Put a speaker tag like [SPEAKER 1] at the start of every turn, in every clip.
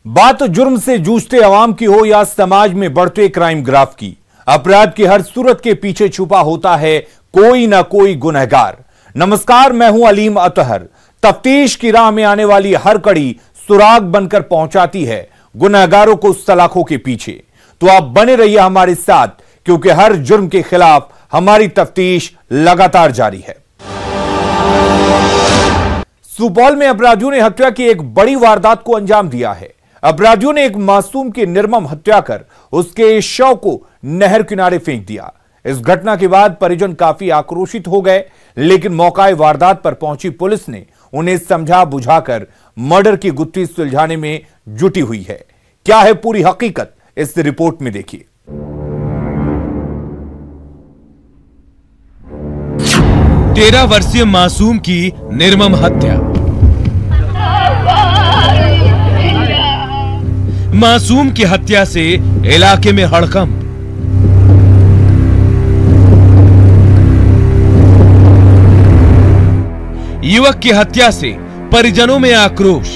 [SPEAKER 1] बात जुर्म से जूझते अवाम की हो या समाज में बढ़ते क्राइम ग्राफ की, अपराध की हर सूरत के पीछे छुपा होता है कोई ना कोई गुनहगार। नमस्कार, मैं हूं अलीम अतहर। तफ्तीश की राह में आने वाली हर कड़ी सुराग बनकर पहुंचाती है गुनहगारों को सलाखों के पीछे। तो आप बने रहिए हमारे साथ, क्योंकि हर जुर्म के खिलाफ हमारी तफ्तीश लगातार जारी है। सुपौल में अपराधियों ने हत्या की एक बड़ी वारदात को अंजाम दिया है। अपराधियों ने एक मासूम की निर्मम हत्या कर उसके शव को नहर किनारे फेंक दिया। इस घटना के बाद परिजन काफी आक्रोशित हो गए, लेकिन मौके वारदात पर पहुंची पुलिस ने उन्हें समझा बुझाकर मर्डर की गुत्थी सुलझाने में जुटी हुई है। क्या है पूरी हकीकत, इस रिपोर्ट में देखिए।
[SPEAKER 2] 13 वर्षीय मासूम की निर्मम हत्या। मासूम की हत्या से इलाके में हड़कंप। युवक की हत्या से परिजनों में आक्रोश।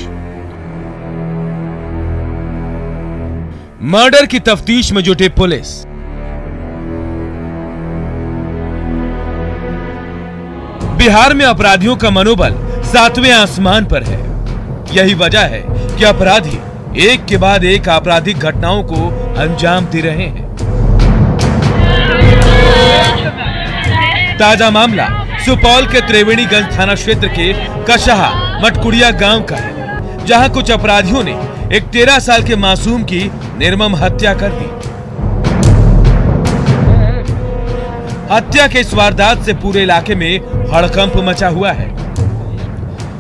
[SPEAKER 2] मर्डर की तफ्तीश में जुटे पुलिस। बिहार में अपराधियों का मनोबल 7वें आसमान पर है। यही वजह है कि अपराधी एक के बाद एक आपराधिक घटनाओं को अंजाम दे रहे हैं। ताजा मामला सुपौल के त्रिवेणीगंज थाना क्षेत्र के कशहा मटकुड़िया गांव का है, जहां कुछ अपराधियों ने एक 13 साल के मासूम की निर्मम हत्या कर दी। हत्या के इस वारदात से पूरे इलाके में हड़कंप मचा हुआ है।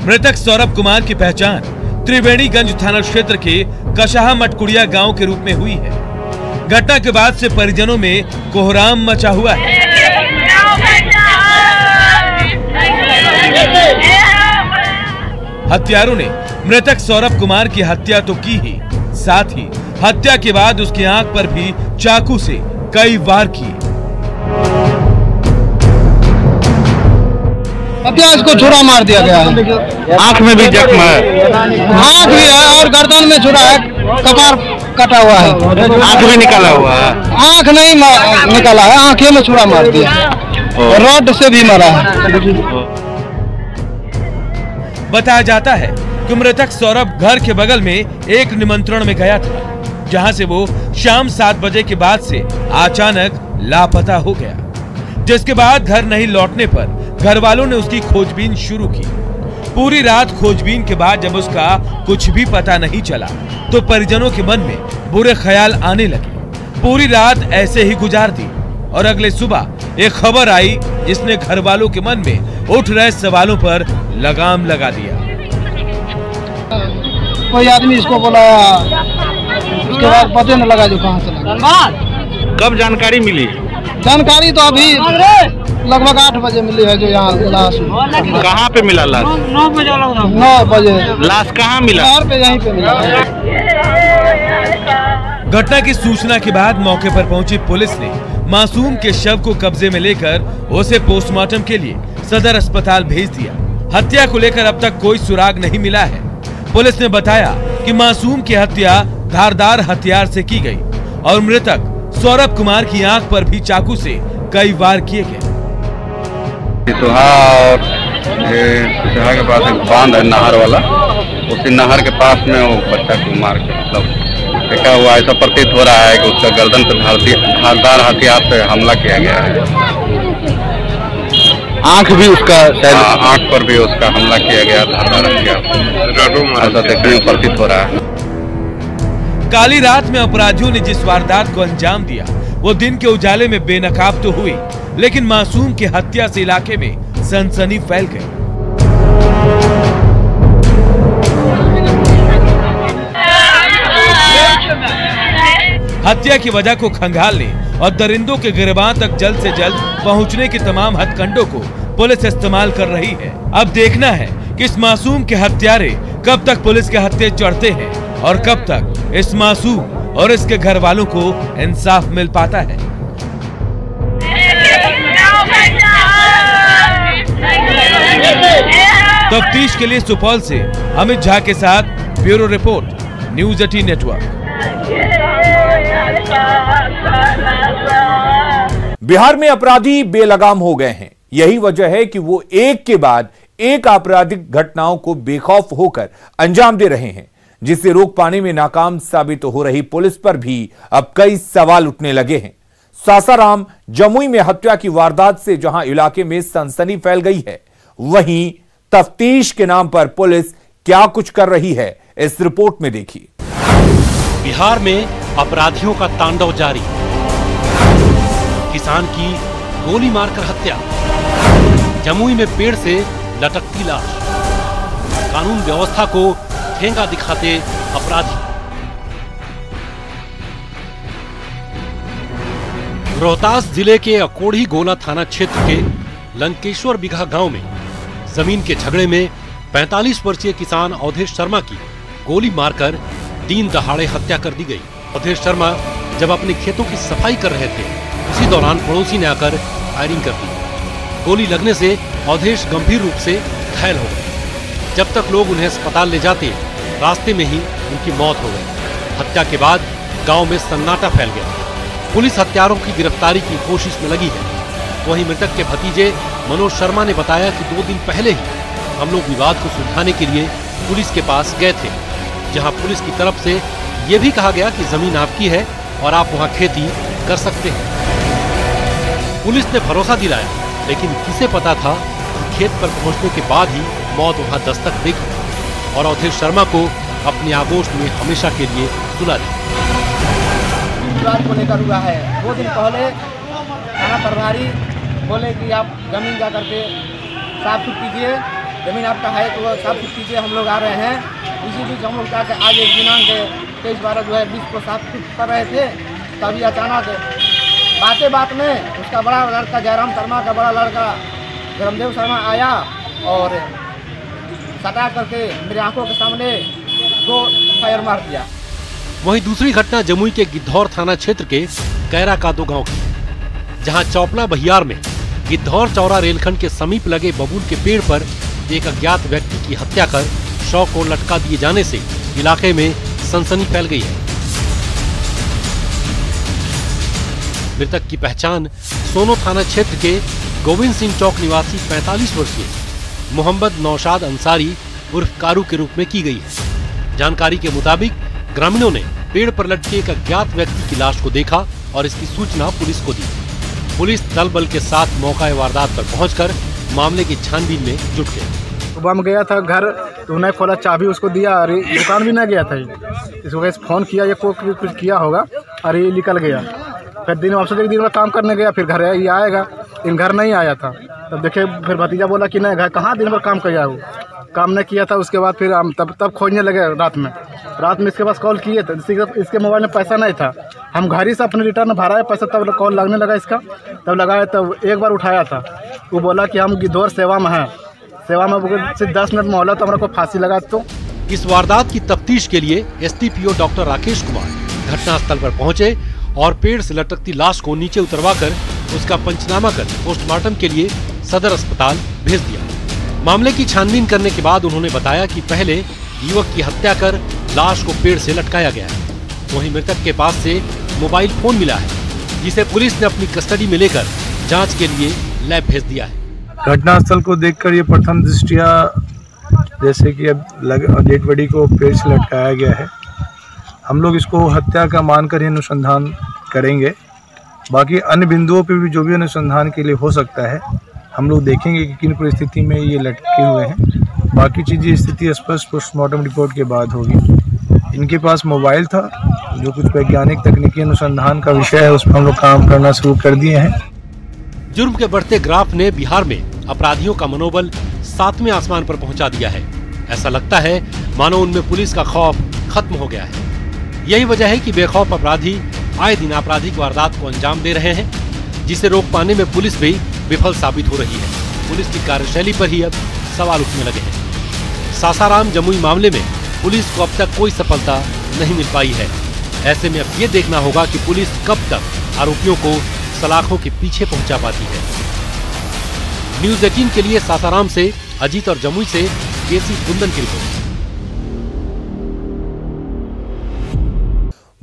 [SPEAKER 2] मृतक सौरभ कुमार की पहचान त्रिवेणीगंज थाना क्षेत्र के कशहा मटकुड़िया गांव के रूप में हुई है। घटना के बाद से परिजनों में कोहराम मचा हुआ है। हत्यारों ने मृतक सौरभ कुमार की हत्या तो की ही, साथ ही हत्या के बाद उसकी आंख पर भी चाकू से कई वार किए।
[SPEAKER 3] हत्या इसको छुरा मार दिया गया है।
[SPEAKER 4] आंख में भी जख्म है,
[SPEAKER 3] आंख भी है और गर्दन में छुरा है, कपार कटा हुआ है,
[SPEAKER 4] आंख भी निकाला हुआ है।
[SPEAKER 3] आंख नहीं निकाला है, आंखें में छुरा मार दिया, रॉड से भी मारा है।
[SPEAKER 2] बताया जाता है कि मृतक सौरभ घर के बगल में एक निमंत्रण में गया था, जहां से वो शाम 7 बजे के बाद से अचानक लापता हो गया। जिसके बाद घर नहीं लौटने पर घर वालों ने उसकी खोजबीन शुरू की। पूरी रात खोजबीन के बाद जब उसका कुछ भी पता नहीं चला, तो परिजनों के मन में बुरे ख्याल आने लगे। पूरी रात ऐसे ही गुजार दी और अगले सुबह एक खबर आई, जिसने घर वालों के मन में उठ रहे सवालों पर लगाम लगा दिया।
[SPEAKER 3] कोई आदमी इसको बुलाया, उसके बाद पता न लगा जो कहां से लगा।
[SPEAKER 4] कब जानकारी मिली?
[SPEAKER 3] जानकारी तो अभी लगभग 8 बजे मिली है। जो यहाँ लाश
[SPEAKER 4] कहाँ पे मिला लाश?
[SPEAKER 3] 9 बजे।
[SPEAKER 4] लाश कहाँ मिला?
[SPEAKER 3] पे यहीं पे मिला।
[SPEAKER 2] घटना की सूचना के बाद मौके पर पहुंची पुलिस ने मासूम के शव को कब्जे में लेकर उसे पोस्टमार्टम के लिए सदर अस्पताल भेज दिया। हत्या को लेकर अब तक कोई सुराग नहीं मिला है। पुलिस ने बताया कि मासूम की हत्या धारदार हथियार से की गई और मृतक सौरभ कुमार की आंख पर भी चाकू से कई वार किए गए।
[SPEAKER 4] के पास एक बांध है नहर वाला, उसी नहर के पास में वो बच्चा को मार के मतलब देखा हुआ। ऐसा प्रतीत हो रहा है कि उसका गर्दन पर धारदार हथियार से हमला किया गया है। आंख भी उसका आंख पर भी उसका हमला किया गया धारदार हथियार, ऐसा देखने में प्रतीत हो रहा है।
[SPEAKER 2] काली रात में अपराधियों ने जिस वारदात को अंजाम दिया, वो दिन के उजाले में बेनकाब तो हुई, लेकिन मासूम की हत्या से इलाके में सनसनी फैल गई। हत्या की वजह को खंगालने और दरिंदों के गिरबान तक जल्द से जल्द पहुंचने के तमाम हथकंडों को पुलिस इस्तेमाल कर रही है। अब देखना है कि इस मासूम के हत्यारे कब तक पुलिस के हत्थे चढ़ते हैं और कब तक इस मासूम और इसके घर वालों को इंसाफ मिल पाता है। तफ्तीश के लिए सुपौल से अमित झा के साथ bureau report, news 18 network.
[SPEAKER 1] Bihar में अपराधी बेलगाम हो गए हैं। यही वजह है कि वो एक के बाद एक आपराधिक घटनाओं को बेखौफ होकर अंजाम दे रहे हैं, जिसे रोक पाने में नाकाम साबित हो रही पुलिस पर भी अब कई सवाल उठने लगे हैं। सासाराम जमुई में हत्या की वारदात से जहां इलाके में सनसनी फैल गई है, वहीं तफ्तीश के नाम पर पुलिस क्या कुछ कर रही है, इस रिपोर्ट में देखिए।
[SPEAKER 5] बिहार में अपराधियों का तांडव जारी। किसान की गोली मारकर हत्या। जमुई में पेड़ से लटकती लाश। कानून व्यवस्था को ठेंगा दिखाते अपराधी। रोहतास जिले के अकोढ़ी गोला थाना क्षेत्र के लंकेश्वर बिघा गांव में जमीन के झगड़े में 45 वर्षीय किसान अवधेश शर्मा की गोली मारकर दिन दहाड़े हत्या कर दी गई। अवधेश शर्मा जब अपने खेतों की सफाई कर रहे थे, उसी दौरान पड़ोसी ने आकर फायरिंग कर दी। गोली लगने से अवधेश गंभीर रूप से घायल हो गए। जब तक लोग उन्हें अस्पताल ले जाते, रास्ते में ही उनकी मौत हो गई। हत्या के बाद गांव में सन्नाटा फैल गया। पुलिस हत्यारों की गिरफ्तारी की कोशिश में लगी है। वहीं मृतक के भतीजे मनोज शर्मा ने बताया कि 2 दिन पहले ही हम लोग विवाद को सुलझाने के लिए पुलिस के पास गए थे, जहां पुलिस की तरफ से ये भी कहा गया कि जमीन आपकी है और आप वहां खेती कर सकते हैं। पुलिस ने भरोसा दिलाया, लेकिन किसे पता था कि खेत पर पहुंचने के बाद ही मौत वहां दस्तक देगी और अवधेश शर्मा को अपनी आगोश में हमेशा के लिए सुला दी।
[SPEAKER 3] विवाद को लेकर हुआ है। 2 दिन पहले थाना प्रभारी बोले कि आप जमीन जा करके साफ सुथ कीजिए, जमीन आपका है तो साफ सुथ कीजिए, हम लोग आ रहे हैं। इसी बीच हम लोग जाकर आज एक दिनांक 23/12/2020 को साफ सुथ कर रहे थे, तभी अचानक बात में उसका बड़ा लड़का जयराम शर्मा का बड़ा लड़का धर्मदेव शर्मा आया और सटा करके मेरे आंखों के सामने 2 फायर मार दिया।
[SPEAKER 5] वहीं दूसरी घटना जमुई के गिद्धौर थाना क्षेत्र के कैरा कादो गांव की, जहां चौपला बहियार में गिद्धौर चौरा रेलखंड के समीप लगे बबूल के पेड़ पर एक अज्ञात व्यक्ति की हत्या कर शव को लटका दिए जाने से इलाके में सनसनी फैल गई है। मृतक की पहचान सोनो थाना क्षेत्र के गोविंद सिंह चौक निवासी 45 वर्षीय मोहम्मद नौशाद अंसारी उर्फ कारू के रूप में की गई है। जानकारी के मुताबिक ग्रामीणों ने पेड़ पर लटके एक अज्ञात व्यक्ति की लाश को देखा और इसकी सूचना पुलिस को दी। पुलिस दल बल के साथ मौका वारदात पर पहुंचकर मामले की छानबीन में जुट गए।
[SPEAKER 3] सुबह में गया था घर तो उन्हें खोला, चाबी उसको दिया, अरे दुकान भी ना गया था। इसको फोन किया, ये कुछ किया होगा, अरे ये निकल गया। फिर दिन वापस एक दिन में काम करने गया, फिर घर ये आएगा, इन घर नहीं आया था। तब देखे फिर भतीजा बोला कि नहीं घर कहाँ दिन भर काम किया हो, काम नहीं किया था। उसके बाद फिर हम तब खोजने लगे। रात में इसके पास कॉल किए थे, इसके मोबाइल में पैसा नहीं था। हम घर ही से अपने रिटर्न भरा है पैसा, तब कॉल लगने लगा इसका, तब लगाया, तब एक बार उठाया था। वो बोला कि हम गिद्धौर सेवा में हैं, सेवा में सिर्फ 10 मिनट में होला तो हमारे को फांसी लगा। तो
[SPEAKER 5] इस वारदात की तफ्तीश के लिए STPO डॉक्टर राकेश कुमार घटनास्थल पर पहुंचे और पेड़ से लटकती लाश को नीचे उतरवाकर उसका पंचनामा कर पोस्टमार्टम के लिए सदर अस्पताल भेज दिया। मामले की छानबीन करने के बाद उन्होंने बताया कि पहले युवक की हत्या कर लाश को पेड़ से लटकाया गया है। वहीं मृतक के पास से मोबाइल फोन मिला है, जिसे पुलिस ने अपनी कस्टडी में लेकर जांच के लिए लैब भेज दिया है।
[SPEAKER 6] घटनास्थल को देखकर ये प्रथम दृष्टिया जैसे कि अब डेड बॉडी को पेड़ से लटकाया गया है। हम लोग इसको हत्या का मानकर ही अनुसंधान करेंगे। बाकी अन्य बिंदुओं पर भी जो भी अनुसंधान के लिए हो सकता है हम लोग देखेंगे कि किन परिस्थिति में ये लटके हुए हैं। बाकी चीज़ें स्थिति स्पष्ट पोस्टमार्टम रिपोर्ट के बाद होगी। इनके पास मोबाइल था, जो कुछ वैज्ञानिक तकनीकी अनुसंधान का विषय है उस पर हम लोग काम करना शुरू कर दिए हैं।
[SPEAKER 5] जुर्म के बढ़ते ग्राफ ने बिहार में अपराधियों का मनोबल 7वें आसमान पर पहुंचा दिया है। ऐसा लगता है मानो उनमें पुलिस का खौफ खत्म हो गया है। यही वजह है कि बेखौफ अपराधी आए दिन आपराधिक वारदात को अंजाम दे रहे हैं, जिसे रोक पाने में पुलिस भी विफल साबित हो रही है। पुलिस की कार्यशैली पर ही अब सवाल उठने लगे हैं। सासाराम जमुई मामले में पुलिस को अब तक कोई सफलता नहीं मिल पाई है। ऐसे में अब ये देखना होगा कि पुलिस कब तक आरोपियों को सलाखों के पीछे पहुंचा पाती है। न्यूज 18 के लिए सासाराम से अजीत और जमुई से केसी कुंदन की रिपोर्ट।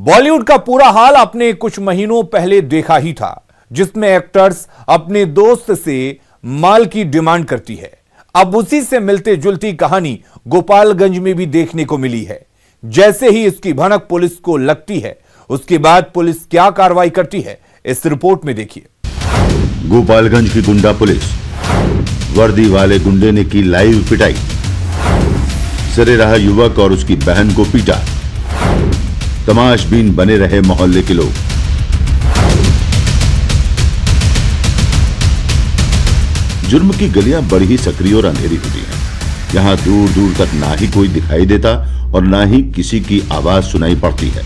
[SPEAKER 1] बॉलीवुड का पूरा हाल आपने कुछ महीनों पहले देखा ही था, जिसमें एक्टर्स अपने दोस्त से माल की डिमांड करती है। अब उसी से मिलते जुलती कहानी गोपालगंज में भी देखने को मिली है। जैसे ही इसकी भनक पुलिस को लगती है, उसके बाद पुलिस क्या कार्रवाई करती है, इस रिपोर्ट में देखिए।
[SPEAKER 7] गोपालगंज की गुंडा पुलिस, वर्दी वाले गुंडे ने की लाइव पिटाई, सरे रहा युवक और उसकी बहन को पीटा, तमाशबीन बने रहे मोहल्ले के लोग। जुर्म की गलियां बड़ी ही सक्रिय और अंधेरी होती हैं। यहां दूर दूर तक ना ही कोई दिखाई देता और ना ही किसी की आवाज सुनाई पड़ती है,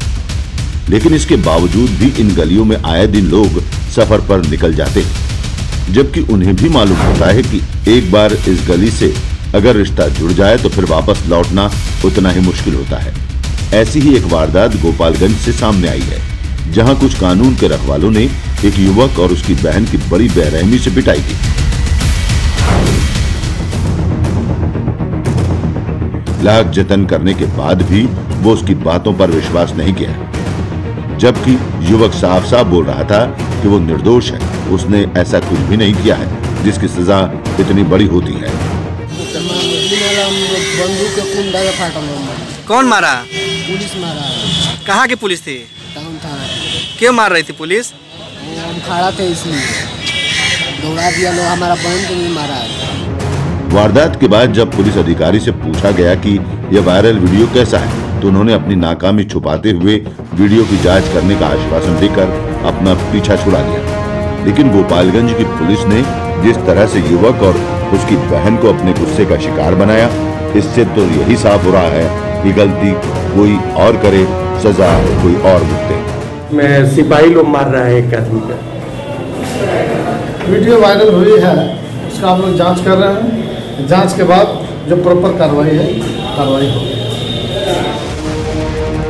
[SPEAKER 7] लेकिन इसके बावजूद भी इन गलियों में आए दिन लोग सफर पर निकल जाते हैं, जबकि उन्हें भी मालूम होता है कि एक बार इस गली से अगर रिश्ता जुड़ जाए तो फिर वापस लौटना उतना ही मुश्किल होता है। ऐसी ही एक वारदात गोपालगंज से सामने आई है, जहां कुछ कानून के रखवालों ने एक युवक और उसकी बहन की बड़ी बेरहमी से पिटाई की। लाख जतन करने के बाद भी वो उसकी बातों पर विश्वास नहीं किया, जबकि युवक साफ साफ बोल रहा था कि वो निर्दोष है, उसने ऐसा कुछ भी नहीं किया है जिसकी सजा इतनी बड़ी होती है।
[SPEAKER 8] कौन मारा?
[SPEAKER 9] पुलिस मारा।
[SPEAKER 8] कहाँ की पुलिस थी?
[SPEAKER 9] टाउन थाना।
[SPEAKER 8] क्यों मार रही थी पुलिस?
[SPEAKER 9] हम खड़ा थे इसलिए दौड़ा दिया लोग, हमारा बहन को नहीं मारा है।
[SPEAKER 7] वारदात के बाद जब पुलिस अधिकारी से पूछा गया कि यह वायरल वीडियो कैसा है, तो उन्होंने अपनी नाकामी छुपाते हुए वीडियो की जांच करने का आश्वासन देकर अपना पीछा छुड़ा दिया। लेकिन गोपालगंज की पुलिस ने जिस तरह से युवक और उसकी बहन को अपने गुस्से का शिकार बनाया, इससे तो यही साफ हो रहा है कि गलती कोई और करे, सजा कोई और भुगते।
[SPEAKER 10] मैं सिपाही लोग मार रहा है एक आदमी का।
[SPEAKER 11] वीडियो वायरल हुई है, उसका हम लोग जांच कर रहे हैं। जांच के बाद जो प्रॉपर कार्रवाई है, कार्रवाई होगी।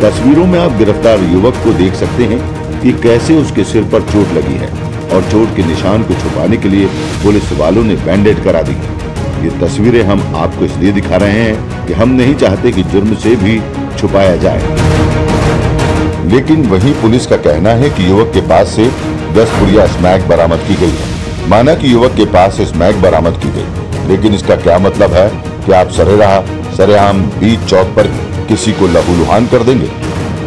[SPEAKER 7] तस्वीरों में आप गिरफ्तार युवक को देख सकते हैं कि कैसे उसके सिर पर चोट लगी है और चोट के निशान को छुपाने के लिए पुलिस वालों ने बैंडेज करा दी। ये तस्वीरें हम आपको इसलिए दिखा रहे हैं कि हम नहीं चाहते कि जुर्म से भी छुपाया जाए। लेकिन वहीं पुलिस का कहना है कि युवक के पास से 10 पुड़िया स्मैक बरामद की गई है। माना कि युवक के पास से स्मैक बरामद की गई, लेकिन इसका क्या मतलब है कि आप सरेआम बीच चौक पर किसी को लहूलुहान कर देंगे?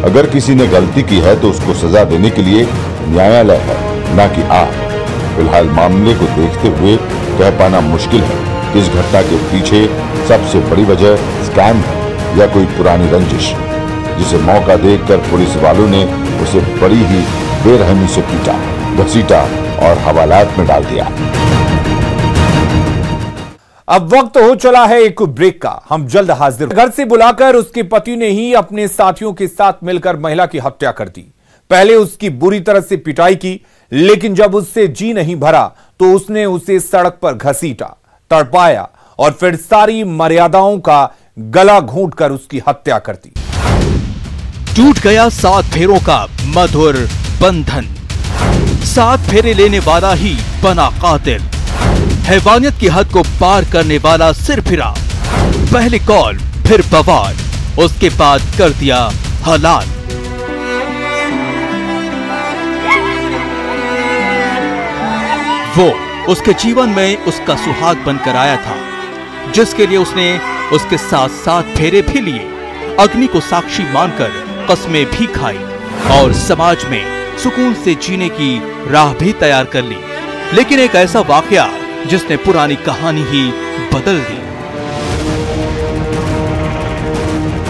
[SPEAKER 7] अगर किसी ने गलती की है तो उसको सजा देने के लिए न्यायालय है, न कि आप। फिलहाल मामले को देखते हुए कह पाना मुश्किल है कि इस घटना के पीछे सबसे बड़ी वजह स्कैम है या कोई पुरानी रंजिश, जिसे मौका देखकर पुलिस वालों ने उसे बड़ी ही बेरहमी से पीटा, घसीटा और हवालात में डाल दिया।
[SPEAKER 1] अब वक्त हो चला है एक ब्रेक का, हम जल्द हाजिर। घर से बुलाकर उसके पति ने ही अपने साथियों के साथ मिलकर महिला की हत्या कर दी। पहले उसकी बुरी तरह से पिटाई की, लेकिन जब उससे जी नहीं भरा तो उसने उसे सड़क पर घसीटा, तड़पाया और फिर सारी मर्यादाओं का गला घोंटकर उसकी हत्या कर दी।
[SPEAKER 12] टूट गया 7 फेरों का मधुर बंधन। 7 फेरे लेने वाला ही बना कातिल। हैवानियत की हद को पार करने वाला सिरफिरा। पहले कॉल फिर बवाल, उसके बाद कर दिया हलाल। वो उसके जीवन में उसका सुहाग बनकर आया था, जिसके लिए उसने उसके साथ 7 फेरे भी लिए, अग्नि को साक्षी मानकर कस्में भी खाई और समाज में सुकून से जीने की राह भी तैयार कर ली। लेकिन एक ऐसा वाकया जिसने पुरानी कहानी ही बदल दी।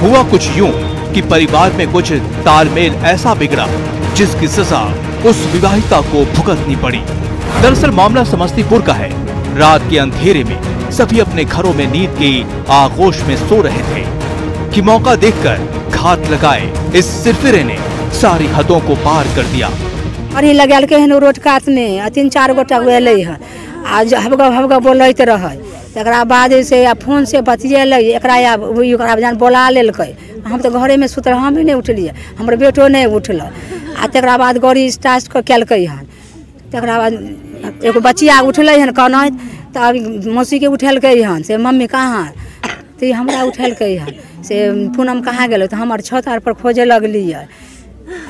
[SPEAKER 12] हुआ कुछ यूं कि परिवार में कुछ तालमेल ऐसा बिगड़ा जिसकी सजा उस विवाहिता को भुगतनी पड़ी। दरअसल मामला समस्तीपुर का है। रात के अंधेरे में सभी अपने घरों में नींद की आगोश में सो रहे थे कि मौका देखकर घात लगाए इस सिरफिरे ने सारी हदों को पार कर दिया।
[SPEAKER 13] अरे लगल के रोड कात में 3-4 गोटा गए हैं, आज हबगा बोलते रहे, तकरा बाद से फोन से बतियेल, एकरा जान बोला लेलकै। हम तो घरे में सुतल, हम भी नहीं उठलिए, हमर बेटो नहीं उठल। आ तकरा बाद गाड़ी स्टार्ट केलकै हन, तकरा बाद एगो बच्चिया उठल हन कहना, तो मौसी के उठेलकै हन से मम्मी कहाँ, तो हमरा उठेलकै हन से पूनम कहाँ गेल, तो हमार छत आर पर खोजे लगलिए।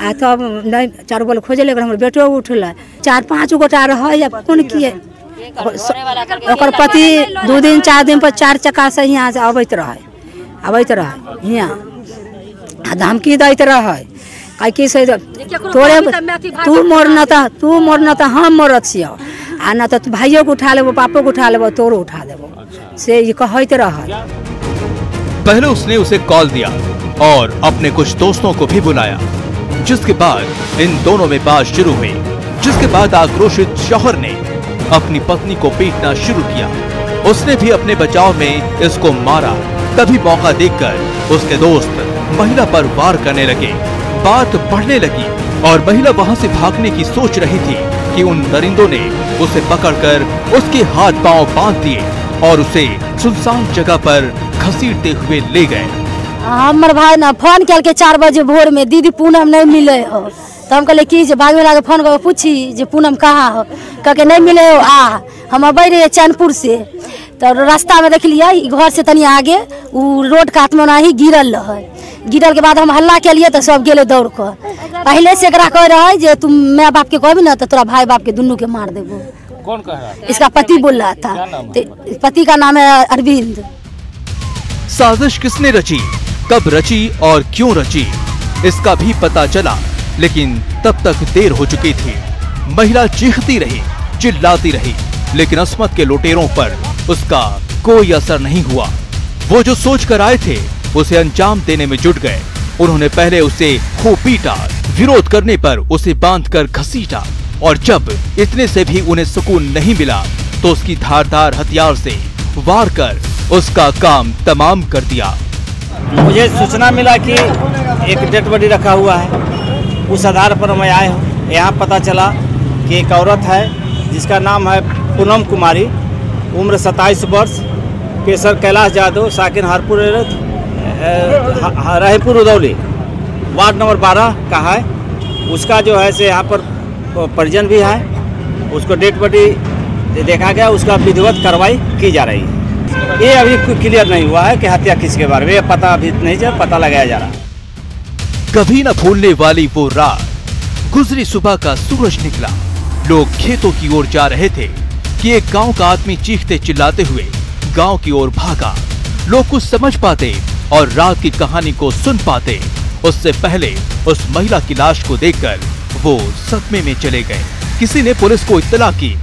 [SPEAKER 13] आ तब नहीं 4 बल खोजे लेकर हमर बेटो उठल 4-5 गोटा रहे कौन किए ओकर पति 2 दिन 4 दिन पर 4 चक्का से यहाँ से अबैत रहे यहाँ धमकी दैत रहे कहीं से तोरे तू मोरना तो हम मरत छियो आ ना तो भाइयों को उठा लेबो बापो को उठा लेबो तोरो उठा देबो से ये कहते रहे।
[SPEAKER 12] पहले उसने उसे कॉल दिया और अपने कुछ दोस्तों को भी बुलाया, जिसके बाद इन दोनों में बात शुरू हुई, जिसके बाद आक्रोशित शौहर ने अपनी पत्नी को पीटना शुरू किया। उसने भी अपने बचाव में इसको मारा। तभी मौका देखकर उसके दोस्त महिला पर वार करने लगे। बात बढ़ने लगी और महिला वहां से भागने की सोच रही थी कि उन दरिंदों ने उसे पकड़कर उसके हाथ पांव बांध दिए और उसे सुनसान जगह पर घसीटते हुए ले गए।
[SPEAKER 14] हमर भाई ना फोन कल के 4 बजे भोर में दीदी पूनम नहीं मिले हो, तो हम कहले कि भागे वाला के फोन करके पूछी जे पूनम कहाँ हो, कह के नहीं मिले हो आ हम अबै रहे चैनपुर से, तो रास्ता में देख लिया घर से तनी आगे वो रोड कात में ही गिरल रहे। गिरल के बाद हम हल्ला के लिए तो सब गेले दौड़ कर। पहले से एकरा कह रहा है जे तुम मैं बाप के कहबी ना तो तोरा भाई बाप के दुनू के मार देबो।
[SPEAKER 15] कौन कह रहा था?
[SPEAKER 14] इसका पति बोल रहा था। पति का नाम है अरविंद।
[SPEAKER 12] साजिश किसने रची, कब रची और क्यों रची, इसका भी पता चला, लेकिन तब तक देर हो चुकी थी। महिला चीखती रही, चिल्लाती रही, लेकिन अस्मत के लुटेरों पर उसका कोई असर नहीं हुआ। वो जो सोच कर आए थे उसे अंजाम देने में जुट गए। उन्होंने पहले उसे खूब पीटा, विरोध करने पर उसे बांधकर घसीटा और जब इतने से भी उन्हें सुकून नहीं मिला तो उसकी धारदार हथियार से वार कर उसका काम तमाम कर दिया।
[SPEAKER 15] मुझे सूचना मिला कि एक डेड बॉडी रखा हुआ है, उस आधार पर मैं आया हूँ। यहाँ पता चला कि एक औरत है जिसका नाम है पूनम कुमारी, उम्र 27 वर्ष, पेशर कैलाश यादव, साकिन हरपुर रहीपुर उदौली, वार्ड नंबर 12 का है। उसका जो है से यहाँ पर परिजन भी है, उसको डेड बॉडी देखा गया, उसका विधिवत कार्रवाई की जा रही है। ये अभी क्लियर नहीं हुआ है कि हत्या किसके बारे में, पता अभी नहीं चल, पता लगाया जा रहा है।
[SPEAKER 12] कभी न भूलने वाली वो रात, गुजरी सुबह का सूरज निकला, लोग खेतों की ओर जा रहे थे कि एक गांव का आदमी चीखते चिल्लाते हुए गांव की ओर भागा। लोग कुछ समझ पाते और रात की कहानी को सुन पाते उससे पहले उस महिला की लाश को देखकर वो सदमे में चले गए। किसी ने पुलिस को इत्तला की।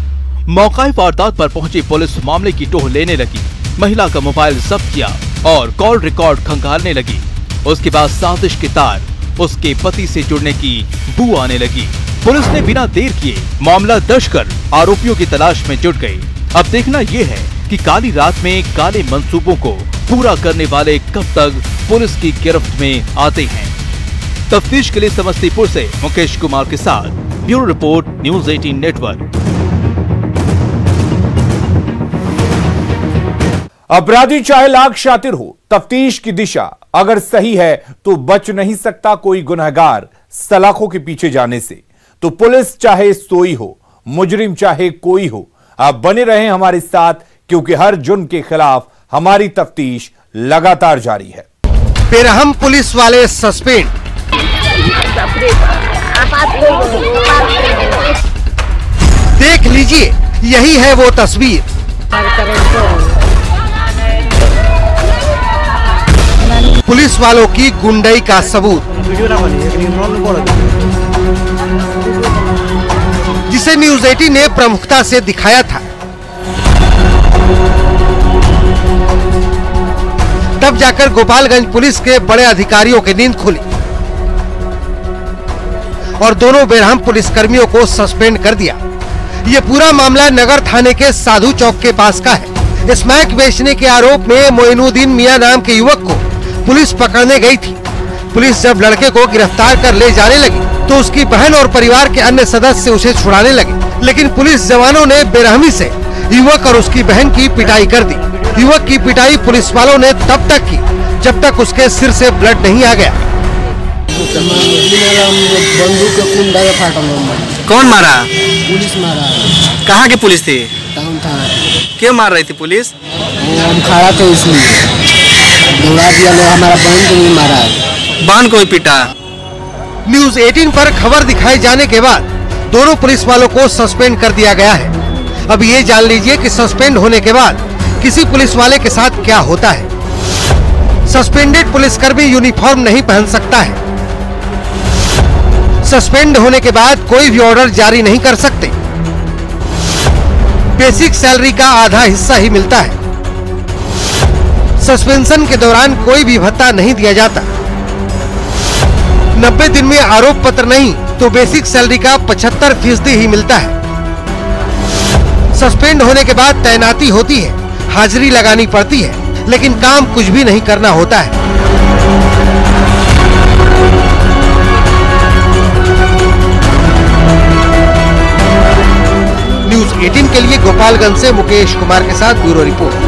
[SPEAKER 12] मौका वारदात पर पहुंची पुलिस मामले की टोह लेने लगी। महिला का मोबाइल जब्त किया और कॉल रिकॉर्ड खंगालने लगी। उसके बाद साजिश के तार उसके पति से जुड़ने की बू आने लगी। पुलिस ने बिना देर किए मामला दर्ज कर आरोपियों की तलाश में जुट गई। अब देखना यह है कि काली रात में काले मंसूबों को पूरा करने वाले कब तक पुलिस की गिरफ्त में आते हैं। तफ्तीश के लिए समस्तीपुर से मुकेश कुमार के साथ ब्यूरो रिपोर्ट, न्यूज़ 18 नेटवर्क।
[SPEAKER 1] अपराधी चाहे लाख शातिर हो, तफ्तीश की दिशा अगर सही है तो बच नहीं सकता कोई गुनहगार सलाखों के पीछे जाने से। तो पुलिस चाहे सोई हो, मुजरिम चाहे कोई हो, आप बने रहें हमारे साथ, क्योंकि हर जुर्म के खिलाफ हमारी तफ्तीश लगातार जारी है।
[SPEAKER 16] बेरहम पुलिस वाले सस्पेंड, देख लीजिए यही है वो तस्वीर। पुलिस वालों की गुंडई का सबूत, जिसे न्यूज़ 18 ने प्रमुखता से दिखाया था। तब जाकर गोपालगंज पुलिस के बड़े अधिकारियों की नींद खुली और दोनों बेरहम पुलिसकर्मियों को सस्पेंड कर दिया। ये पूरा मामला नगर थाने के साधु चौक के पास का है। स्मैक बेचने के आरोप में मोइनुद्दीन मियां नाम के युवक को पुलिस पकड़ने गई थी। पुलिस जब लड़के को गिरफ्तार कर ले जाने लगी तो उसकी बहन और परिवार के अन्य सदस्य उसे छुड़ाने लगे, लेकिन पुलिस जवानों ने बेरहमी से युवक और उसकी बहन की पिटाई कर दी। युवक की पिटाई पुलिस वालों ने तब तक की जब तक उसके सिर से ब्लड नहीं आ गया।
[SPEAKER 8] कौन मारा?
[SPEAKER 9] पुलिस मारा।
[SPEAKER 8] कहाँ की पुलिस थी?
[SPEAKER 9] टाउन थाना।
[SPEAKER 8] क्यों मार रही थी पुलिस?
[SPEAKER 9] हम खड़ा थे इसलिए दौड़ा दिया लोग, हमारा बहन को भी मारा है।
[SPEAKER 8] बहन को भी पीटा?
[SPEAKER 16] न्यूज 18 पर खबर दिखाए जाने के बाद दोनों पुलिस वालों को सस्पेंड कर दिया गया है। अब ये जान लीजिए कि सस्पेंड होने के बाद किसी पुलिस वाले के साथ क्या होता है। सस्पेंडेड पुलिसकर्मी यूनिफॉर्म नहीं पहन सकता है। सस्पेंड होने के बाद कोई भी ऑर्डर जारी नहीं कर सकते। बेसिक सैलरी का आधा हिस्सा ही मिलता है। सस्पेंशन के दौरान कोई भी भत्ता नहीं दिया जाता। 90 दिन में आरोप पत्र नहीं तो बेसिक सैलरी का 75% ही मिलता है। सस्पेंड होने के बाद तैनाती होती है, हाजिरी लगानी पड़ती है, लेकिन काम कुछ भी नहीं करना होता है। न्यूज 18 के लिए गोपालगंज से मुकेश कुमार के साथ ब्यूरो रिपोर्ट।